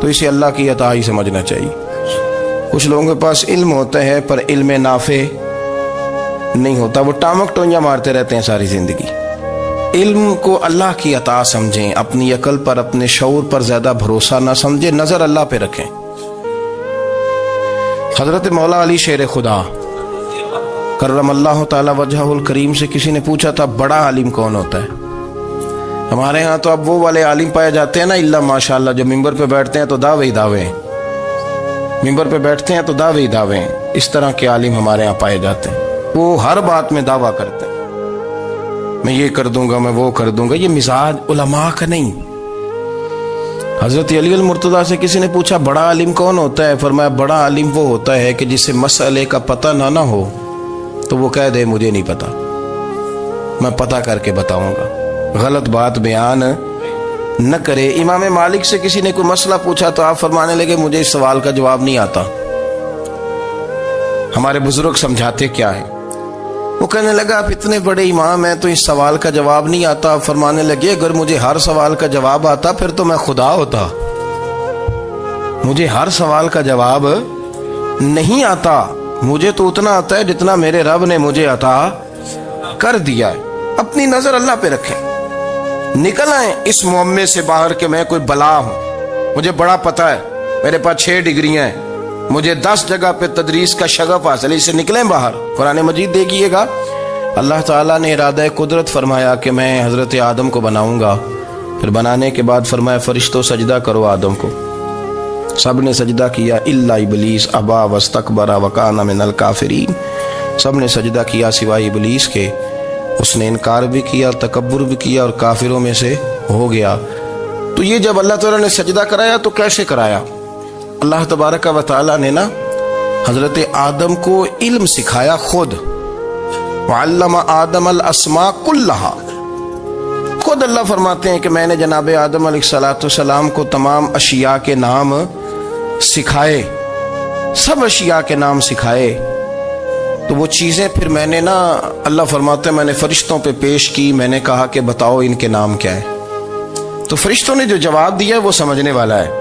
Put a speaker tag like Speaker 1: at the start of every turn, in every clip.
Speaker 1: تو اسے اللہ کی عطا ہی سمجھنا چاہیے۔ کچھ لوگوں کے پاس علم ہوتا ہے پر علم نافع نہیں ہوتا، وہ ٹامک ٹونجا مارتے رہتے ہیں ساری زندگی۔ علم کو اللہ کی عطا سمجھیں، اپنی عقل پر اپنے شعور پر زیادہ بھروسہ نہ سمجھیں، نظر اللہ پہ رکھیں۔ حضرت مولا علی شیر خدا کرم اللہ تعالی وجہہ الکریم سے کسی نے پوچھا تھا بڑا عالم کون ہوتا ہے؟ ہمارے ہاں تو اب وہ والے عالم پائے جاتے ہیں نا، اللہ ماشاءاللہ، جو ممبر پہ بیٹھتے ہیں تو دعوے ہی دعوے ہیں، ممبر پہ بیٹھتے ہیں تو دعوے ہی دعوے ہیں۔ اس طرح کے عالم ہمارے ہاں پائے جاتے ہیں، وہ ہر بات میں دعویٰ کرتے ہیں، میں یہ کر دوں گا، میں وہ کر دوں گا۔ یہ مزاج علماء کا نہیں۔ حضرت علی المرتضیٰ سے کسی نے پوچھا بڑا عالم کون ہوتا ہے؟ فرمایا بڑا عالم وہ ہوتا ہے کہ جسے مسئلے کا پتہ نہ ہو تو وہ کہہ دے مجھے نہیں پتا، میں پتہ کر کے بتاؤں گا، غلط بات بیان نہ کرے۔ امام مالک سے کسی نے کوئی مسئلہ پوچھا تو آپ فرمانے لگے مجھے اس سوال کا جواب نہیں آتا، ہمارے بزرگ سمجھاتے کیا ہے؟ وہ کہنے لگا آپ اتنے بڑے امام ہیں تو اس سوال کا جواب نہیں آتا۔ آپ فرمانے لگے اگر مجھے ہر سوال کا جواب آتا پھر تو میں خدا ہوتا، مجھے ہر سوال کا جواب نہیں آتا، مجھے تو اتنا آتا ہے جتنا میرے رب نے مجھے عطا کر دیا ہے۔ اپنی نظر اللہ پہ رکھیں، نکل آئیں اس معمے سے باہر کہ میں کوئی بلا ہوں، مجھے بڑا پتہ ہے، میرے پاس 6 ڈگریاں ہیں، مجھے 10 جگہ پہ تدریس کا شغف حاصل ہے، اس سے نکلیں باہر۔ قرآن مجید دیکھیے گا، اللہ تعالیٰ نے ارادہ قدرت فرمایا کہ میں حضرت آدم کو بناؤں گا، پھر بنانے کے بعد فرمایا فرشتوں سجدہ کرو آدم کو، سب نے سجدہ کیا الا ابلیس ابا واستکبر وکان من الکافرین، سب نے سجدہ کیا سوائے ابلیس کے، اس نے انکار بھی کیا، تکبر بھی کیا اور کافروں میں سے ہو گیا۔ تو یہ جب اللہ تعالیٰ نے سجدہ کرایا تو کیسے کرایا؟ اللہ تبارک و تعالیٰ نے نا حضرت آدم کو علم سکھایا خود، وعلم آدم الاسماء کلہا، خود اللہ فرماتے ہیں کہ میں نے جناب آدم علیہ السلام کو تمام اشیاء کے نام سکھائے، سب اشیاء کے نام سکھائے۔ تو وہ چیزیں پھر میں نے نا، اللہ فرماتے ہیں میں نے فرشتوں پہ پیش کی، میں نے کہا کہ بتاؤ ان کے نام کیا ہے، تو فرشتوں نے جو جواب دیا ہے وہ سمجھنے والا ہے۔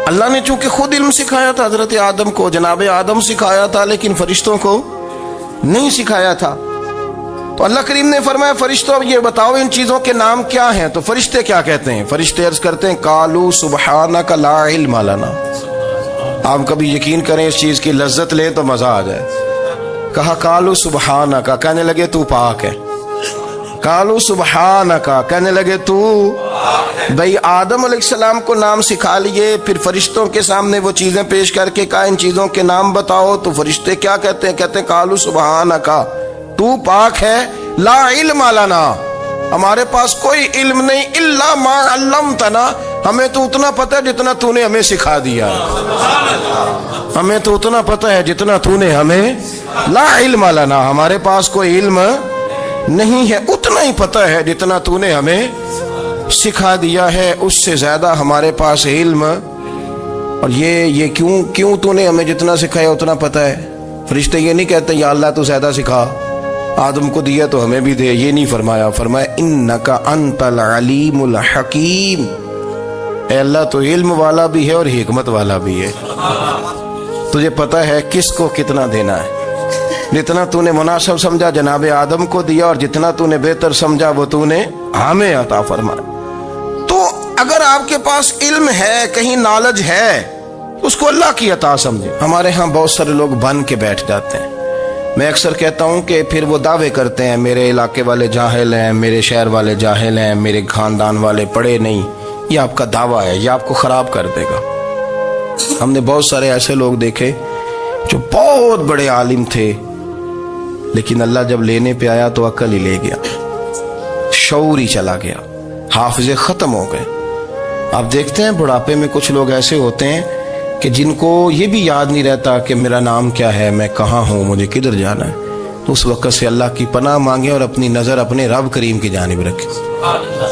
Speaker 1: اللہ نے چونکہ خود علم سکھایا تھا حضرت آدم کو، جناب آدم سکھایا تھا، لیکن فرشتوں کو نہیں سکھایا تھا۔ تو اللہ کریم نے فرمایا فرشتوں یہ بتاؤ ان چیزوں کے نام کیا ہیں؟ تو فرشتے کیا کہتے ہیں؟ فرشتے عرض کرتے ہیں قالوا سبحانک لا علم لنا۔ آپ کبھی یقین کریں اس چیز کی لذت لیں تو مزہ آ جائے۔ کہا قالوا سبحانک، کہنے لگے تو پاک ہے، قالوا سبحانک، کہنے لگے تو بھئی آدم علیہ السلام کو نام سکھا لیے، پھر فرشتوں کے سامنے وہ چیزیں پیش کر کے کہا ان چیزوں کے نام بتاؤ، تو فرشتے کیا کہتے ہیں؟ کہتے ہیں قالوا سبحانک، تو پاک ہے، لا علم لنا، ہمارے پاس کوئی علم نہیں، الا ما علمتنا، ہمیں تو اتنا پتہ ہے جتنا تو نے ہمیں سکھا دیا، ہمیں تو اتنا پتہ ہے جتنا تو نے ہمیں، لا علم لنا، ہمارے پاس کوئی علم نہیں ہے، اتنا ہی پتہ ہے جتنا تو نے ہمیں سکھا دیا ہے، اس سے زیادہ ہمارے پاس علم۔ اور یہ کیوں تو نے ہمیں جتنا سکھایا اتنا پتہ ہے؟ فرشتے یہ نہیں کہتے یا اللہ تو زیادہ سکھا، آدم کو دیا تو ہمیں بھی دے، یہ نہیں فرمایا، فرمایا انک انت العلیم الحکیم، اے اللہ تو علم والا بھی ہے اور حکمت والا بھی ہے، تجھے پتہ ہے کس کو کتنا دینا ہے، جتنا تو نے مناسب سمجھا جناب آدم کو دیا، اور جتنا تو نے بہتر سمجھا وہ تو نے ہمیں عطا فرمایا۔ تو اگر آپ کے پاس علم ہے، کہیں نالج ہے، اس کو اللہ کی عطا سمجھیں۔ ہمارے ہاں بہت سارے لوگ بن کے بیٹھ جاتے ہیں، میں اکثر کہتا ہوں کہ پھر وہ دعوے کرتے ہیں میرے علاقے والے جاہل ہیں، میرے شہر والے جاہل ہیں، میرے خاندان والے پڑھے نہیں، یہ آپ کا دعویٰ ہے، یہ آپ کو خراب کر دے گا۔ ہم نے بہت سارے ایسے لوگ دیکھے جو بہت بڑے عالم تھے، لیکن اللہ جب لینے پہ آیا تو عقل ہی لے گیا، شعور ہی چلا گیا، حافظے ختم ہو گئے۔ آپ دیکھتے ہیں بڑھاپے میں کچھ لوگ ایسے ہوتے ہیں کہ جن کو یہ بھی یاد نہیں رہتا کہ میرا نام کیا ہے، میں کہاں ہوں، مجھے کدھر جانا ہے۔ تو اس وقت سے اللہ کی پناہ مانگیں اور اپنی نظر اپنے رب کریم کی جانب رکھیں،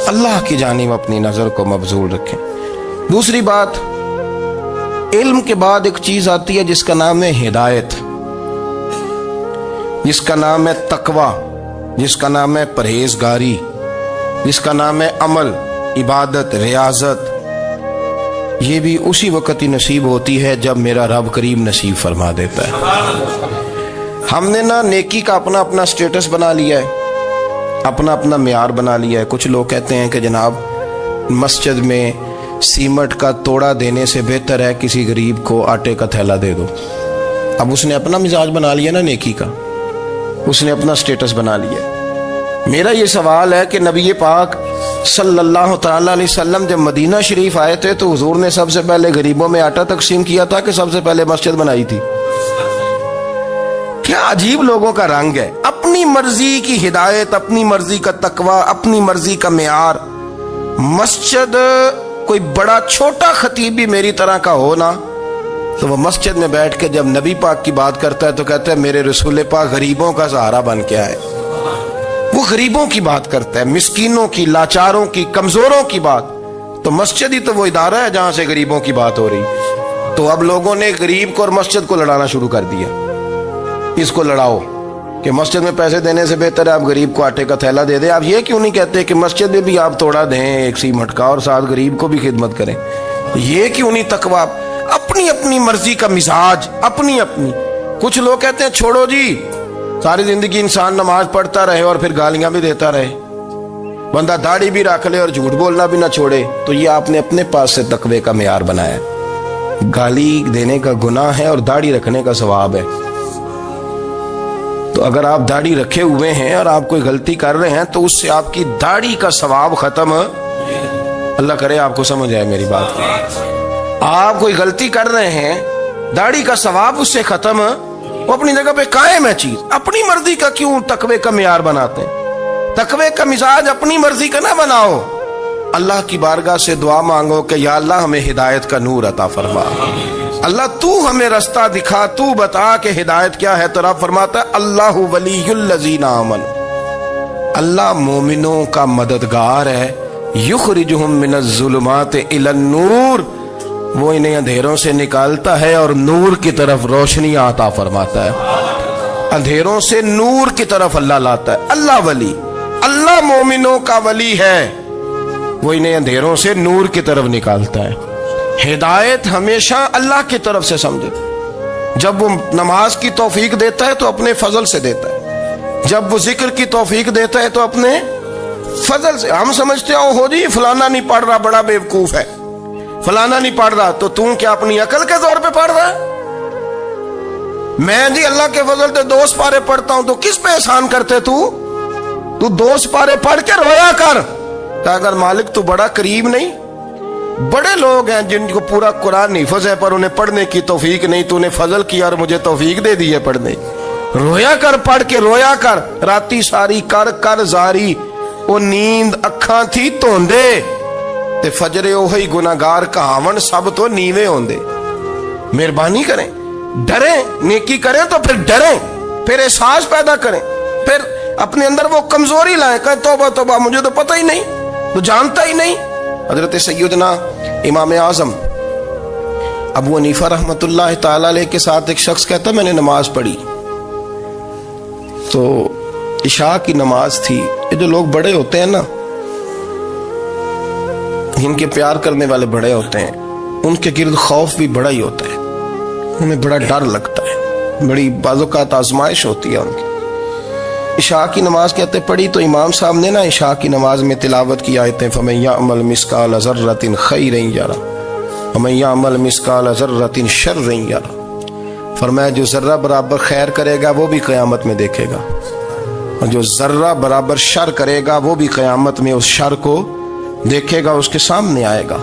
Speaker 1: اللہ کی جانب اپنی نظر کو مبذول رکھیں۔ دوسری بات، علم کے بعد ایک چیز آتی ہے جس کا نام ہے ہدایت، جس کا نام ہے تقوی، جس کا نام ہے پرہیزگاری، جس کا نام ہے عمل، عبادت، ریاضت۔ یہ بھی اسی وقت ہی نصیب ہوتی ہے جب میرا رب کریم نصیب فرما دیتا ہے۔ ہم نے نا نیکی کا اپنا اپنا سٹیٹس بنا لیا ہے، اپنا اپنا معیار بنا لیا ہے۔ کچھ لوگ کہتے ہیں کہ جناب مسجد میں سیمنٹ کا توڑا دینے سے بہتر ہے کسی غریب کو آٹے کا تھیلا دے دو۔ اب اس نے اپنا مزاج بنا لیا نا نیکی کا، اس نے اپنا سٹیٹس بنا لیا۔ میرا یہ سوال ہے کہ نبی پاک صلی اللہ تعالی علیہ وسلم جب مدینہ شریف آئے تھے تو حضور نے سب سے پہلے غریبوں میں آٹا تقسیم کیا تھا کہ سب سے پہلے مسجد بنائی تھی؟ کیا عجیب لوگوں کا رنگ ہے، اپنی مرضی کی ہدایت، اپنی مرضی کا تقوی، اپنی مرضی کا معیار۔ مسجد کوئی بڑا چھوٹا خطیب بھی میری طرح کا ہو نا تو وہ مسجد میں بیٹھ کے جب نبی پاک کی بات کرتا ہے تو کہتا ہے میرے رسول پاک غریبوں کا سہارا بن کے آئے۔ وہ غریبوں کی بات کرتا ہے، مسکینوں کی، لاچاروں کی، کمزوروں کی بات۔ تو مسجد ہی تو وہ ادارہ ہے جہاں سے غریبوں کی بات ہو رہی۔ تو اب لوگوں نے غریب کو اور مسجد کو لڑانا شروع کر دیا، اس کو لڑاؤ کہ مسجد میں پیسے دینے سے بہتر ہے آپ غریب کو آٹے کا تھیلا دے دیں۔ آپ یہ کیوں نہیں کہتے کہ مسجد میں بھی آپ توڑا دیں ایک سیمنٹ کا اور ساتھ غریب کو بھی خدمت کریں؟ یہ کیوں نہیں تقویٰ؟ اپنی اپنی مرضی کا مزاج، اپنی اپنی۔ کچھ لوگ کہتے ہیں چھوڑو جی، ساری زندگی انسان نماز پڑھتا رہے اور پھر گالیاں بھی دیتا رہے، بندہ داڑھی بھی رکھ لے اور جھوٹ بولنا بھی نہ چھوڑے۔ تو یہ آپ نے اپنے پاس سے تقوی کا معیار بنایا ہے۔ گالی دینے کا گناہ ہے اور داڑھی رکھنے کا ثواب ہے۔ تو اگر آپ داڑھی رکھے ہوئے ہیں اور آپ کوئی غلطی کر رہے ہیں تو اس سے آپ کی داڑھی کا ثواب ختم، اللہ کرے آپ کو سمجھ آئے میری بات۔ آپ کوئی غلطی کر رہے ہیں، داڑھی کا ثواب اس سے ختم، وہ اپنی جگہ پہ قائم ہے چیز۔ اپنی مرضی کا کیوں تقوی کا معیار بناتے ہیں؟ تقوی کا مزاج اپنی مرضی کا نہ بناؤ۔ اللہ کی بارگاہ سے دعا مانگو کہ یا اللہ ہمیں ہدایت کا نور عطا فرما، اللہ تو ہمیں رستہ دکھا، تو بتا کہ ہدایت کیا ہے۔ تو رب فرماتا ہے اللہ ولی الذین آمنوا، اللہ مومنوں کا مددگار ہے، یخرجہم من الظلمات الی النور، وہ انہیں اندھیروں سے نکالتا ہے اور نور کی طرف روشنی عطا فرماتا ہے۔ اندھیروں سے نور کی طرف اللہ لاتا ہے۔ اللہ ولی، اللہ مومنوں کا ولی ہے، وہ انہیں اندھیروں سے نور کی طرف نکالتا ہے۔ ہدایت ہمیشہ اللہ کی طرف سے سمجھے۔ جب وہ نماز کی توفیق دیتا ہے تو اپنے فضل سے دیتا ہے، جب وہ ذکر کی توفیق دیتا ہے تو اپنے فضل سے۔ ہم سمجھتے ہو جی فلانا نہیں پڑھ رہا بڑا بیوقوف ہے، فلانا نہیں پڑھ رہا، تو تم کیا اپنی عقل کے زور پہ پڑھ رہا ہے؟ میں جی اللہ کے فضل سے 2 سپارے پڑھتا ہوں، تو کس پہ احسان کرتے تو 2 سپارے پڑھ کے رویا کر کہ اگر مالک تو بڑا قریب نہیں۔ بڑے لوگ ہیں جن کو پورا قرآن حفظ ہے پر انہیں پڑھنے کی توفیق نہیں، تو انہیں فضل کیا اور مجھے توفیق دے دی ہے پڑھنے۔ رویا کر، پڑھ کے رویا کر، راتی ساری کر کر زاری، وہ نیند اکھاں تھی توندے تے فجرے اوہی گناہگار کہاون سب تو نیوے ہوندے۔ مہربانی کریں، ڈریں، نیکی کریں تو پھر ڈریں، پھر احساس پیدا کریں، پھر اپنے اندر وہ کمزوری لائیں کہ توبہ توبہ مجھے تو پتہ ہی نہیں، تو جانتا ہی نہیں۔ حضرت سیدنا امام اعظم ابو حنیفہ رحمۃ اللہ تعالی علیہ کے ساتھ ایک شخص کہتا میں نے نماز پڑھی تو عشاء کی نماز تھی۔ یہ جو لوگ بڑے ہوتے ہیں نا، ان کے پیار کرنے والے بڑے ہوتے ہیں، ان کے گرد خوف بھی بڑا ہی ہوتا ہے، انہیں بڑا ڈر لگتا ہے، بڑی بعض اوقات آزمائش ہوتی ہے ان کی۔ عشاء کی نماز کہتے پڑھی تو امام صاحب نے نا عشاء کی نماز میں تلاوت کی آیتیں فَمَن يَعْمَلْ مِثْقَالَ ذَرَّةٍ خَيْرًا يَرَهُ وَمَن يَعْمَلْ مِثْقَالَ ذَرَّةٍ شَرًّا يَرَهُ، فرمایا جو ذرہ برابر خیر کرے گا وہ بھی قیامت میں دیکھے گا، اور جو ذرہ برابر شر کرے گا وہ بھی قیامت میں اس شر کو دیکھے گا، اس کے سامنے آئے گا۔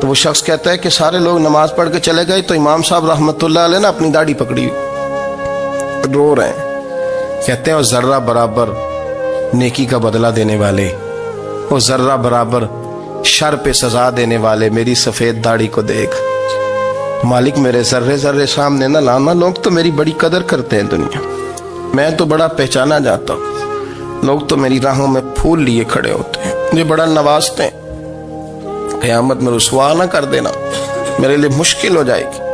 Speaker 1: تو وہ شخص کہتا ہے کہ سارے لوگ نماز پڑھ کے چلے گئے تو امام صاحب رحمۃ اللہ علیہ نے اپنی داڑھی پکڑی، رو رہے ہیں، کہتے ہیں وہ ذرہ برابر نیکی کا بدلہ دینے والے، وہ ذرہ برابر شر پہ سزا دینے والے میری سفید داڑھی کو دیکھ، مالک میرے ذرے ذرے سامنے نہ لانا، لوگ تو میری بڑی قدر کرتے ہیں دنیا، میں تو بڑا پہچانا جاتا ہوں، لوگ تو میری راہوں میں پھول لیے کھڑے ہوتے ہیں، مجھے بڑا نوازتے ہیں، قیامت میں رسوا نہ کر دینا، میرے لیے مشکل ہو جائے گی۔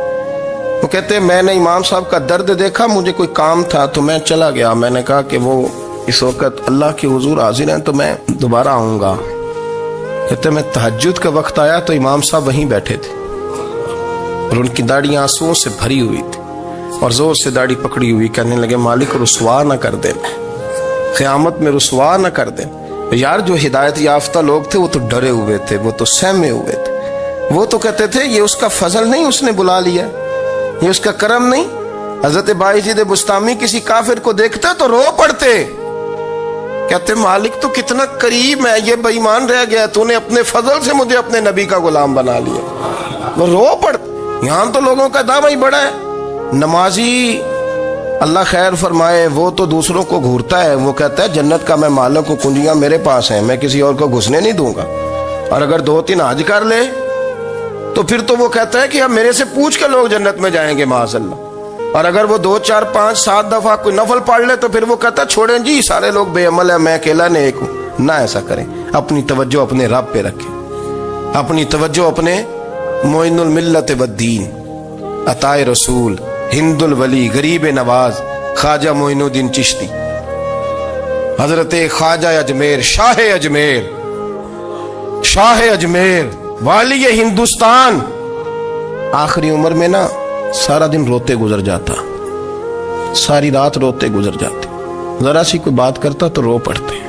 Speaker 1: وہ کہتے ہیں میں نے امام صاحب کا درد دیکھا، مجھے کوئی کام تھا تو میں چلا گیا، میں نے کہا کہ وہ اس وقت اللہ کے حضور حاضر ہیں تو میں دوبارہ آؤں گا۔ کہتے ہیں میں تہجد کا وقت آیا تو امام صاحب وہیں بیٹھے تھے، اور ان کی داڑھی آنسوؤں سے بھری ہوئی تھی اور زور سے داڑھی پکڑی ہوئی، کہنے لگے مالک رسوا نہ کر دے، قیامت میں رسوا نہ کر دے۔ یار جو ہدایت یافتہ لوگ تھے وہ تو ڈرے ہوئے تھے، وہ تو سہمے ہوئے تھے، وہ تو کہتے تھے یہ اس کا فضل نہیں، اس نے بلا لیا، یہ اس کا کرم نہیں۔ حضرت بایزید بستامی کسی کافر کو دیکھتا تو رو پڑتے، کہتے مالک تو کتنا قریب ہے، یہ بے ایمان رہ گیا، تو نے اپنے فضل سے مجھے اپنے نبی کا غلام بنا لیا۔ وہ رو پڑتے۔ یہاں تو لوگوں کا دعویٰ ہی بڑا ہے، نمازی اللہ خیر فرمائے وہ تو دوسروں کو گھورتا ہے، وہ کہتا ہے جنت کا میں مالک ہوں، کنجیاں میرے پاس ہیں، میں کسی اور کو گھسنے نہیں دوں گا۔ اور اگر 2-3 حج کر لے تو پھر تو وہ کہتا ہے کہ اب میرے سے پوچھ کے لوگ جنت میں جائیں گے معاذ اللہ۔ اور اگر وہ 2 4 5 7 دفعہ کوئی نفل پڑھ لے تو پھر وہ کہتا ہے چھوڑیں جی سارے لوگ بے عمل ہیں، میں اکیلا نیک ہوں۔ نہ ایسا کریں، اپنی توجہ اپنے رب پہ رکھیں، اپنی توجہ اپنے معین الملت والدین، عطائے رسول، ہند الولی، غریب نواز، خواجہ معین الدین چشتی، حضرت خواجہ اجمیر، شاہ اجمیر، شاہ اجمیر، والی ہندوستان۔ آخری عمر میں نا سارا دن روتے گزر جاتا، ساری رات روتے گزر جاتے، ذرا سی کوئی بات کرتا تو رو پڑتے،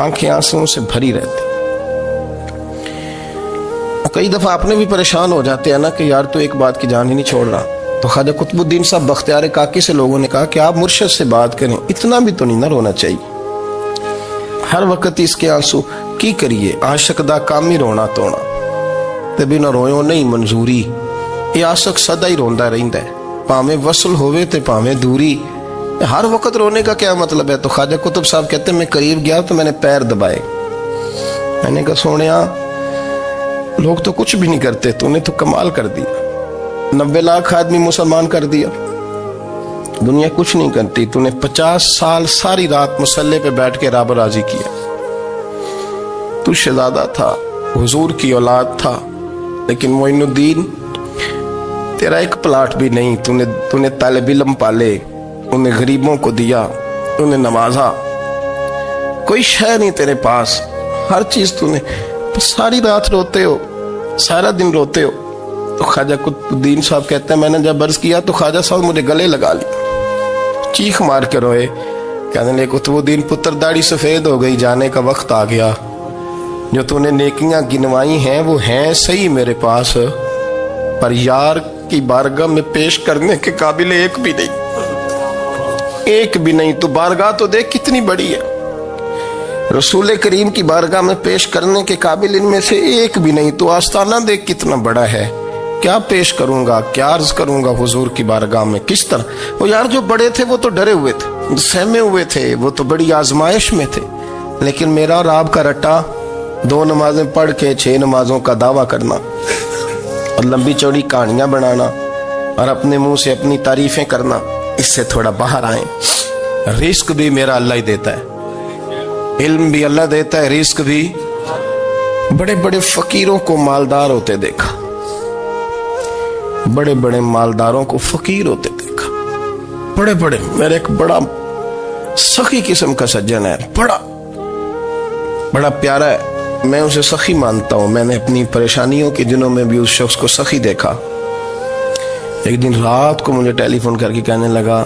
Speaker 1: آنکھیں آنسوؤں سے بھری رہتی۔ کئی دفعہ اپنے بھی پریشان ہو جاتے ہیں نا کہ یار تو ایک بات کی جان ہی نہیں چھوڑ رہا۔ تو خواجہ قطب الدین صاحب بختیار کاکی سے لوگوں نے کہا کہ آپ مرشد سے بات کریں، اتنا بھی تو نہیں نہ رونا چاہیے، ہر وقت اس کے آنسو کی کریے، عاشق دا کام ہی رونا تونا، تے بنا رویوں نہیں منظوری، یہ عاشق سدا ہی روندا رہندا ہے، پاویں وصل ہوئے تے پاویں دوری، ہر وقت رونے کا کیا مطلب ہے؟ تو خواجہ قطب صاحب کہتے ہیں میں قریب گیا تو میں نے پیر دبائے، میں نے کہا سونیا لوگ تو کچھ بھی نہیں کرتے، تو نے تو کمال کر دیا، 90 لاکھ آدمی مسلمان کر دیا، دنیا کچھ نہیں کرتی، تو نے 50 سال ساری رات مصلے پہ بیٹھ کے رب راضی کیا، تو شہزادہ تھا، حضور کی اولاد تھا، لیکن معین الدین تیرا ایک پلاٹ بھی نہیں، تو نے طالب علم پالے، انہیں غریبوں کو دیا، انہیں نوازا، کوئی شے نہیں تیرے پاس، ہر چیز تو نے، ساری رات روتے ہو، سارا دن روتے ہو۔ تو خواجہ قطب الدین صاحب کہتے ہیں میں نے جب عرض کیا تو خواجہ صاحب مجھے گلے لگا لیا، چیخ مار کے روئے، کہنے لگے قطب الدین پتر داڑھی سفید ہو گئی، جانے کا وقت آ گیا، جو تو نے نیکیاں گنوائی ہیں وہ ہیں صحیح میرے پاس، پر یار کی بارگاہ میں پیش کرنے کے قابل ایک بھی نہیں، ایک بھی نہیں۔ تو بارگاہ تو دیکھ کتنی بڑی ہے، رسول کریم کی بارگاہ میں پیش کرنے کے قابل ان میں سے ایک بھی نہیں، تو آستانہ دیکھ کتنا بڑا ہے، کیا پیش کروں گا، کیا عرض کروں گا حضور کی بارگاہ میں، کس طرح؟ وہ یار جو بڑے تھے وہ تو ڈرے ہوئے تھے، سہمے ہوئے تھے، وہ تو بڑی آزمائش میں تھے، لیکن میرا اور آپ کا رٹا 2 نمازیں پڑھ کے 6 نمازوں کا دعویٰ کرنا اور لمبی چوڑی کہانیاں بنانا اور اپنے منہ سے اپنی تعریفیں کرنا، اس سے تھوڑا باہر آئیں۔ رزق بھی میرا اللہ ہی دیتا ہے، علم بھی اللہ دیتا ہے، رزق بھی۔ بڑے بڑے فقیروں کو مالدار ہوتے دیکھا، بڑے بڑے مالداروں کو فقیر ہوتے دیکھا، بڑے بڑے، میرے ایک بڑا سخی قسم کا سجن ہے، بڑا پیارا ہے، میں اسے سخی مانتا ہوں، میں نے اپنی پریشانیوں کے دنوں میں بھی اس شخص کو سخی دیکھا۔ ایک دن رات کو مجھے ٹیلی فون کر کے کہنے لگا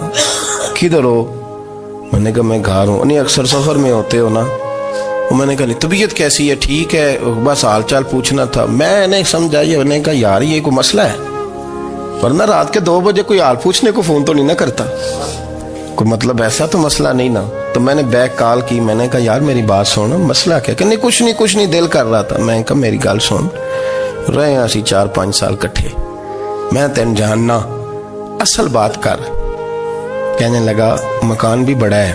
Speaker 1: کدھر ہو؟ میں نے کہا میں گھر ہوں۔ نہیں اکثر سفر میں ہوتے ہو نا؟ میں نے کہا نہیں طبیعت کیسی ہے؟ ٹھیک ہے، بس حال چال پوچھنا تھا۔ میں نے سمجھا، میں نے کہا یار یہ کوئی مسئلہ ہے، ورنہ رات کے 2 بجے کوئی حال پوچھنے کو فون تو نہیں نہ کرتا، کوئی مطلب ایسا تو مسئلہ نہیں نا۔ تو میں نے بیک کال کی، میں نے کہا یار میری بات سن، مسئلہ کیا؟ کہ نہیں کچھ نہیں دل کر رہا تھا۔ میں نے کہا میری گل سن، رہے ہیں اسی 4-5 سال کٹھے، میں تین جاننا، اصل بات کر۔ کہنے لگا مکان بھی بڑا ہے،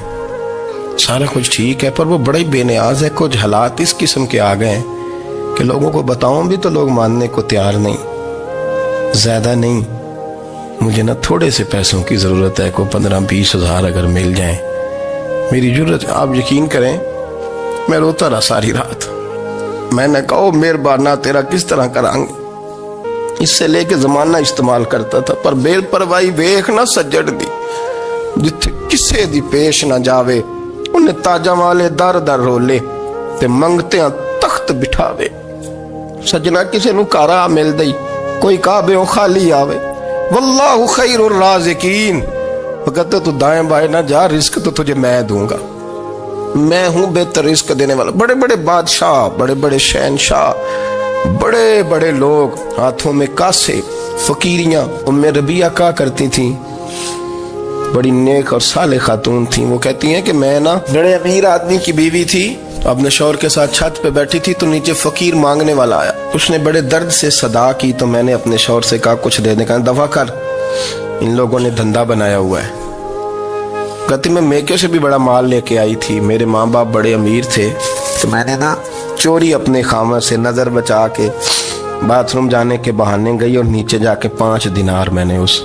Speaker 1: سارا کچھ ٹھیک ہے، پر وہ بڑا ہی بے نیاز ہے، کچھ حالات اس قسم کے آ گئے ہیں کہ لوگوں کو بتاؤں بھی تو لوگ ماننے کو تیار نہیں، زیادہ نہیں، مجھے نا تھوڑے سے پیسوں کی ضرورت ہے، کوئی 15-20 ہزار اگر مل جائیں، میری ضرورت۔ آپ یقین کریں میں روتا رہا ساری رات۔ میں نے کہا مہربانہ تیرا کس طرح کرانگے، اس سے لے کے زمانہ استعمال کرتا تھا، پر بے پرواہی ویکھ نہ سجڑ دی، جتھے کسے دی پیش نہ جاوے، انہیں تاجاں والے در در رولے تے منگتے ہیں تخت بٹھاوے۔ سجنا کسے نو کارا مل دئی، کوئی کعبے خالی آوے. واللہ خیر الرازقین. وہ کہتے تو دائیں بائیں نہ جا، رزق تو تجھے میں دوں گا، میں ہوں بہتر رزق دینے والا. بڑے بڑے بادشاہ، بڑے بڑے شہنشاہ، بڑے بڑے لوگ، ہاتھوں میں کاسے، فقیریاں. ام ربیعہ کہا کرتی تھیں، بڑی نیک اور صالح خاتون تھیں. وہ کہتی ہیں کہ میں نا بڑے امیر آدمی کی بیوی تھی، اپنے شوہر کے ساتھ چھت پہ بیٹھی تھی تو نیچے فقیر مانگنے والا آیا. اس نے بڑے درد سے صدا کی تو میں نے اپنے شوہر سے کہا کچھ دے دیں. کہا دفع کر، ان لوگوں نے دھندا بنایا ہوا ہے. کہتی میں میکے سے بھی بڑا مال لے کے آئی تھی، میرے ماں باپ بڑے امیر تھے تو میں نے نا چوری اپنے خامر سے نظر بچا کے باتھ روم جانے کے بہانے گئی اور نیچے جا کے 5 دینار میں نے اس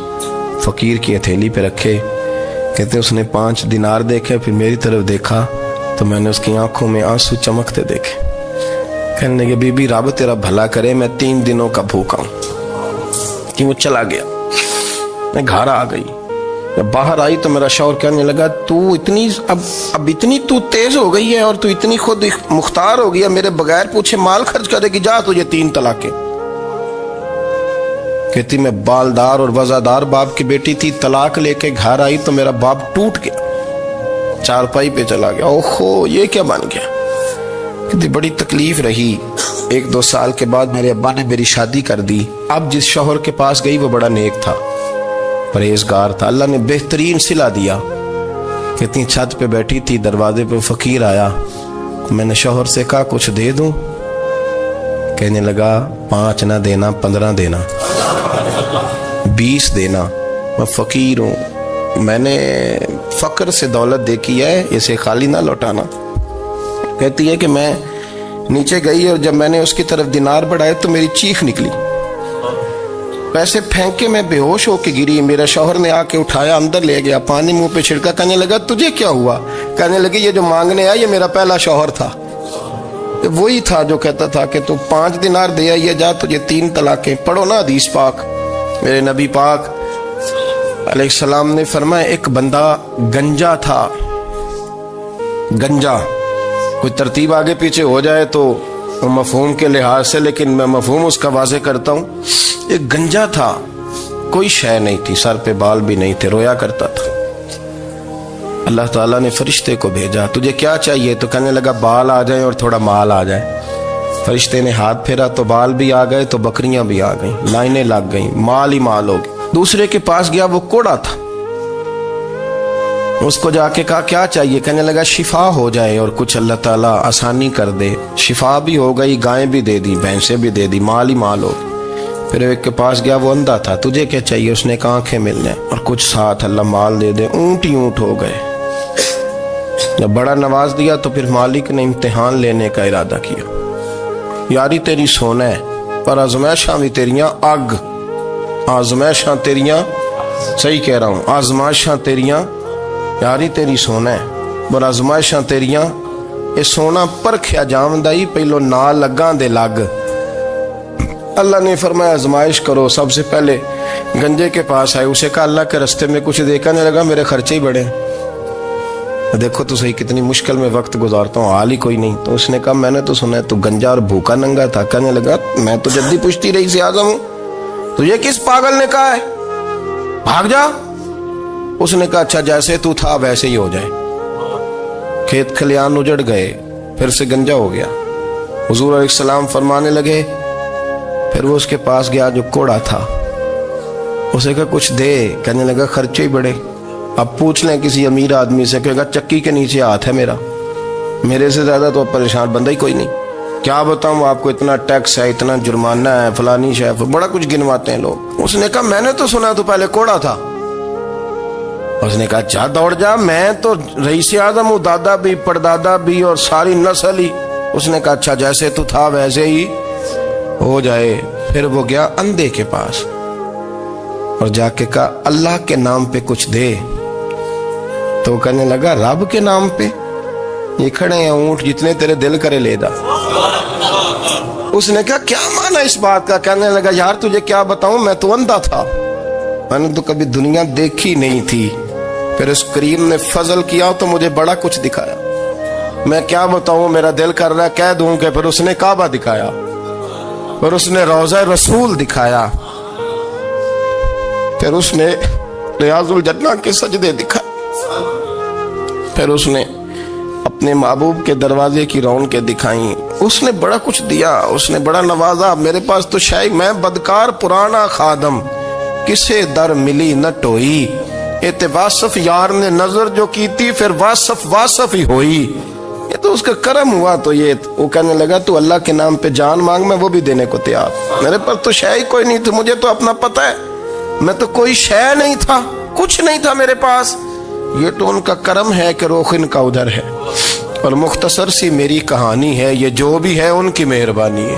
Speaker 1: فقیر کی ہتھیلی پہ رکھے. کہتے اس نے 5 دینار دیکھے، پھر میری طرف دیکھا تو میں نے اس کی آنکھوں میں آنسو چمکتے دیکھے. کہنے لگے بی بی رب تیرا بھلا کرے، میں 3 دنوں کا بھوکا ہوں. کہ وہ چلا گیا. میں گھر آ گئی، جب باہر آئی تو میرا شوہر کہنے لگا تو اتنی اب اتنی تو تیز ہو گئی ہے اور تو اتنی خود مختار ہو گیا، میرے بغیر پوچھے مال خرچ کرے گی، جا تجھے 3 طلاقیں. کہتی میں بالدار اور وزادار باپ کی بیٹی تھی، طلاق لے کے گھر آئی تو میرا باپ ٹوٹ گیا، چارپائی پہ چلا گیا. اوہو یہ کیا بن گیا. کہتی بڑی تکلیف رہی. 1-2 سال کے بعد میرے ابا نے میری شادی کر دی. اب جس شوہر کے پاس گئی وہ بڑا نیک تھا، پرہیزگار تھا، اللہ نے بہترین صلہ دیا. کہتی چھت پہ بیٹھی تھی، دروازے پہ فقیر آیا، میں نے شوہر سے کہا کچھ دے دوں. کہنے لگا 5 نہ دینا، 15 دینا، 20 دینا، میں فقیر ہوں، میں نے فقر سے دولت دیکھی ہے، اسے خالی نہ لوٹانا. کہتی ہے کہ میں نیچے گئی اور جب میں نے اس کی طرف دینار بڑھائے تو میری چیخ نکلی، پیسے پھینک کے میں بے ہوش ہو کے گری. میرا شوہر نے آ کے اٹھایا، اندر لے گیا، پانی منہ پہ چھڑکا. کہنے لگا تجھے کیا ہوا؟ کہنے لگے یہ جو مانگنے آیا یہ میرا پہلا شوہر تھا، وہی تھا جو کہتا تھا کہ تو 5 دینار دے آئیے، جا تجھے 3 طلاقیں. پڑھو نا حدیث پاک. میرے نبی پاک علیہ السلام نے فرمایا ایک بندہ گنجا تھا. گنجا کوئی ترتیب آگے پیچھے ہو جائے تو مفہوم کے لحاظ سے، لیکن میں مفہوم اس کا واضح کرتا ہوں. ایک گنجا تھا، کوئی شے نہیں تھی، سر پہ بال بھی نہیں تھے، رویا کرتا تھا. اللہ تعالیٰ نے فرشتے کو بھیجا، تجھے کیا چاہیے؟ تو کہنے لگا بال آ جائیں اور تھوڑا مال آ جائے. فرشتے نے ہاتھ پھیرا تو بال بھی آ گئے تو بکریاں بھی آ گئیں، لائنیں لگ گئیں، مال ہی مال ہو گئے. دوسرے کے پاس گیا، وہ کوڑا تھا، اس کو جا کے کہا کیا چاہیے؟ کہنے لگا شفا ہو جائے اور کچھ اللہ تعالیٰ آسانی کر دے. شفا بھی ہو گئی، گائیں بھی دے دی، بھینسیں بھی دے دی، مال ہی مال ہو. پھر ایک کے پاس گیا، وہ اندھا تھا، تجھے کیا چاہیے؟ اس نے کہا آنکھیں ملنے اور کچھ ساتھ اللہ مال دے دے. اونٹ ہی اونٹ ہو گئے. جب بڑا نواز دیا تو پھر مالک نے امتحان لینے کا ارادہ کیا. یاری تیری سونا ہے پر آزمائشاں بھی تیریاں اگ. آزمائشاں تیریاں، صحیح کہہ رہا ہوں، آزمائشاں تیریاں، یاری تیری سونا ہے پر آزمائشاں تیریاں. یہ سونا پرکھیا جامدائی پہلو نہ لگاں دے لگ. اللہ نے فرمایا آزمائش کرو. سب سے پہلے گنجے کے پاس آئے، اسے کہا اللہ کے رستے میں کچھ دیکھنے لگا، میرے خرچے ہی بڑے. دیکھو تو صحیح کتنی مشکل میں وقت گزارتا ہوں، حال ہی کوئی نہیں. تو اس نے کہا میں نے تو سنا ہے تو گنجا اور بھوکا ننگا تھا. کہنے لگا میں تو جدی پشتی رئیس اعظم ہوں، تو یہ کس پاگل نے کہا ہے بھاگ جا؟ اس نے کہا اچھا جیسے تو تھا ویسے ہی ہو جائے. کھیت کھلیان اجڑ گئے، پھر سے گنجا ہو گیا. حضور علیہ السلام فرمانے لگے، پھر وہ اس کے پاس گیا جو کوڑا تھا، اسے کہا کچھ دے. کہنے لگا خرچے ہی بڑے. اب پوچھ لیں کسی امیر آدمی سے، کہے گا چکی کے نیچے ہاتھ ہے میرا، میرے سے زیادہ تو پریشان بندہ ہی کوئی نہیں. کیا بتاؤں آپ کو، اتنا ٹیکس ہے، اتنا جرمانہ ہے، فلانی شے، بڑا کچھ گنواتے ہیں لوگ. اس نے کہا میں نے تو سنا تو پہلے کوڑا تھا. اس نے کہا اچھا دوڑ جا، میں تو رئیس اعظم ہوں، دادا بھی پردادا بھی اور ساری نسل ہی. اس نے کہا اچھا جیسے تو تھا ویسے ہی ہو جائے. پھر وہ گیا اندھے کے پاس اور جا کے کہا اللہ کے نام پہ کچھ دے. تو کہنے لگا رب کے نام پہ؟ یہ کھڑے ہیں اونٹ، جتنے تیرے دل کرے لے دا. اس نے کہا کیا معنی اس بات کا؟ کہنے لگا یار تجھے کیا بتاؤں، میں تو اندھا تھا، میں نے تو کبھی دنیا دیکھی نہیں تھی. پھر اس کریم نے فضل کیا تو مجھے بڑا کچھ دکھایا. میں کیا بتاؤں، میرا دل کر رہا ہے کہہ دوں کہ پھر اس نے کعبہ دکھایا، پھر اس نے روضہ رسول دکھایا، پھر اس نے ریاض الجنہ کے سجدے دکھائے، پھر اس نے اپنے محبوب کے دروازے کی رونقیں دکھائیں، اس نے بڑا کچھ دیا، اس نے بڑا نوازا۔ میرے پاس تو شاید میں بدکار پرانا خادم، کسے در ملی نہ ٹوئی، واصف یار نے نظر جو کی تھی، پھر واصف ہی ہوئی۔ یہ تو اس کا کرم ہوا۔ تو یہ وہ کہنے لگا تو اللہ کے نام پہ جان مانگ، میں وہ بھی دینے کو تیار۔ میرے پاس تو شے کوئی نہیں تھی، مجھے تو اپنا پتہ ہے، میں تو کوئی شے نہیں تھا، کچھ نہیں تھا میرے پاس۔ یہ تو ان کا کرم ہے کہ رخ ان کا ادھر ہے، اور مختصر سی میری کہانی ہے، یہ جو بھی ہے ان کی مہربانی ہے۔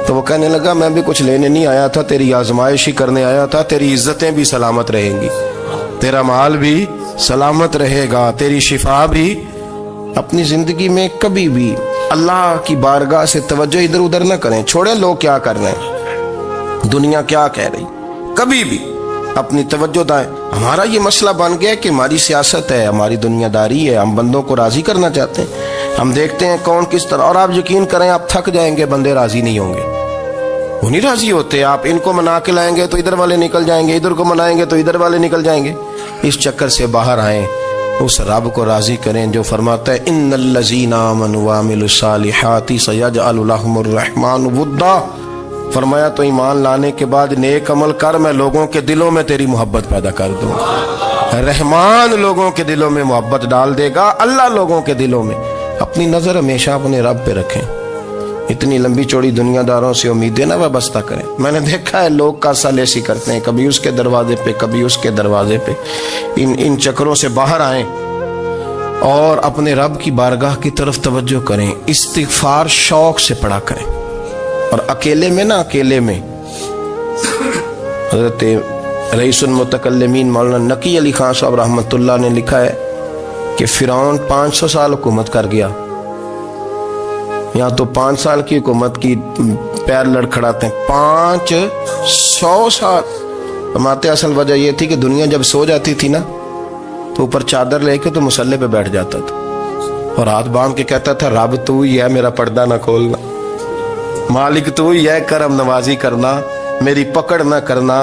Speaker 1: تو وہ کہنے لگا میں بھی کچھ لینے نہیں آیا تھا، تیری آزمائش ہی کرنے آیا تھا، تیری عزتیں بھی سلامت رہیں گی، تیرا مال بھی سلامت رہے گا، تیری شفا بھی۔ اپنی زندگی میں کبھی بھی اللہ کی بارگاہ سے توجہ ادھر ادھر نہ کریں، چھوڑیں لوگ کیا کر رہے ہیں، دنیا کیا کہہ رہی، کبھی بھی اپنی توجہ دائیں۔ ہمارا یہ مسئلہ بن گیا کہ ہماری سیاست ہے، ہماری دنیا داری ہے، ہم بندوں کو راضی کرنا چاہتے ہیں، ہم دیکھتے ہیں کون کس طرح، اور آپ یقین کریں آپ تھک جائیں گے، بندے راضی نہیں ہوں گے، وہ نہیں راضی ہوتے۔ آپ ان کو منا کے لائیں گے تو ادھر والے نکل جائیں گے، ادھر کو منائیں گے تو ادھر والے نکل جائیں گے۔ اس چکر سے باہر آئیں، اس رب کو راضی کریں جو فرماتا ہے ان الذین آمنوا وعملوا الصالحات سیجعل لهم الرحمن ودا۔ فرمایا تو ایمان لانے کے بعد نیک عمل کر، میں لوگوں کے دلوں میں تیری محبت پیدا کر دوں گا۔ رحمان لوگوں کے دلوں میں محبت ڈال دے گا، اللہ لوگوں کے دلوں میں۔ اپنی نظر ہمیشہ اپنے رب پہ رکھیں، اتنی لمبی چوڑی دنیا داروں سے امیدیں نہ وابستہ کریں۔ میں نے دیکھا ہے لوگ کاسا لیسی کرتے ہیں، کبھی اس کے دروازے پہ کبھی اس کے دروازے پہ۔ ان چکروں سے باہر آئیں اور اپنے رب کی بارگاہ کی طرف توجہ کریں، استغفار شوق سے پڑھا کریں، اور اکیلے میں نا، اکیلے میں۔ حضرت رئیس المتکلمین مولانا نقی علی خان صاحب رحمۃ اللہ نے لکھا ہے کہ فرعون 500 سال حکومت کر گیا، یہاں تو 5 سال کی حکومت کی پیر لڑکھڑاتے ہیں، 500 سال۔ فرماتے اصل وجہ یہ تھی کہ دنیا جب سو جاتی تھی نا تو اوپر چادر لے کے تو مسلح پہ بیٹھ جاتا تھا، اور ہاتھ باندھ کے کہتا تھا رب تو ہی ہے، میرا پردہ نہ کھولنا، مالک تو ہی ہے، کرم نوازی کرنا، میری پکڑ نہ کرنا۔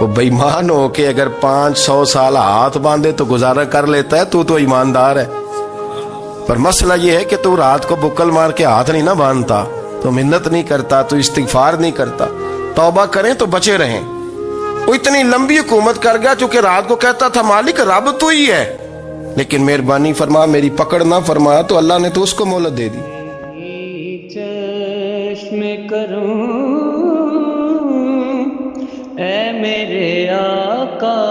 Speaker 1: وہ بے ایمان ہو کے اگر 500 سال ہاتھ باندھے تو گزارا کر لیتا ہے، تو ایماندار ہے۔ پر مسئلہ یہ ہے کہ تو رات کو بکل مار کے ہاتھ نہیں نہ باندھتا، تو منت نہیں کرتا، تو استغفار نہیں کرتا۔ توبہ کریں تو بچے رہیں۔ وہ اتنی لمبی حکومت کر گیا چونکہ رات کو کہتا تھا مالک رب تو ہی ہے، لیکن مہربانی فرما میری پکڑ نہ فرمایا تو اللہ نے تو اس کو مہلت دے دی۔
Speaker 2: چشم کروں اے میرے آقا،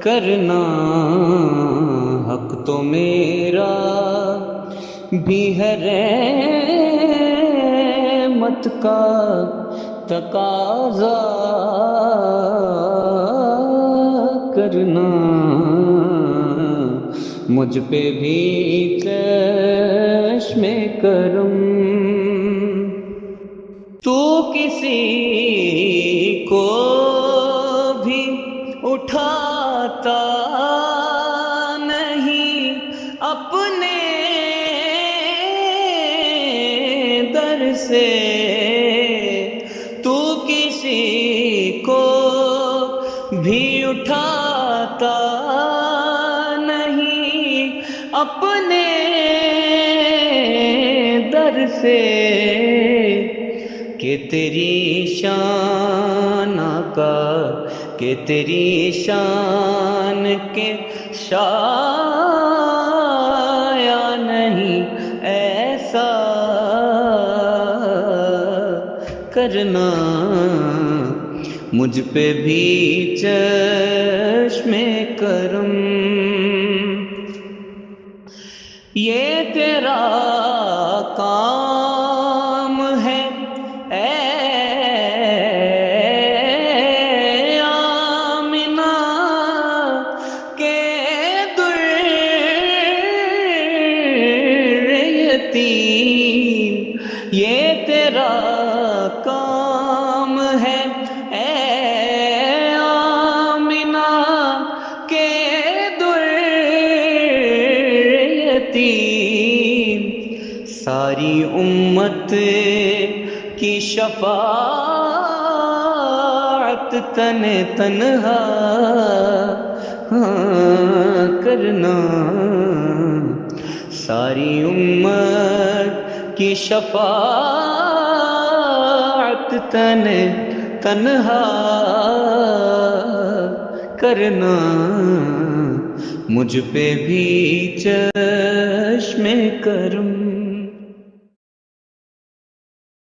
Speaker 2: کرنا حق تو میرا بھی ہے، رحمت کا تقاضا کرنا، مجھ پہ بھی چشم کرم۔ تو کسی کو بھی اٹھاتا نہیں اپنے در سے، تو کسی کو بھی اٹھاتا نہیں اپنے در سے، کہ تیری شان آقا، کہ تیری شان کے شایا نہیں ایسا کرنا، مجھ پہ بھی چشم کرم۔ یہ تیرا کام ہے اے آمنہ کے در یتیم، یہ تیرا کام ہے اے آمنہ کے در یتیم، ساری امت کی شفاعت تن تنہا کرنا، ساری امت کی شفاعت تن تنہا کرنا، مجھ پہ بھی چشم کرم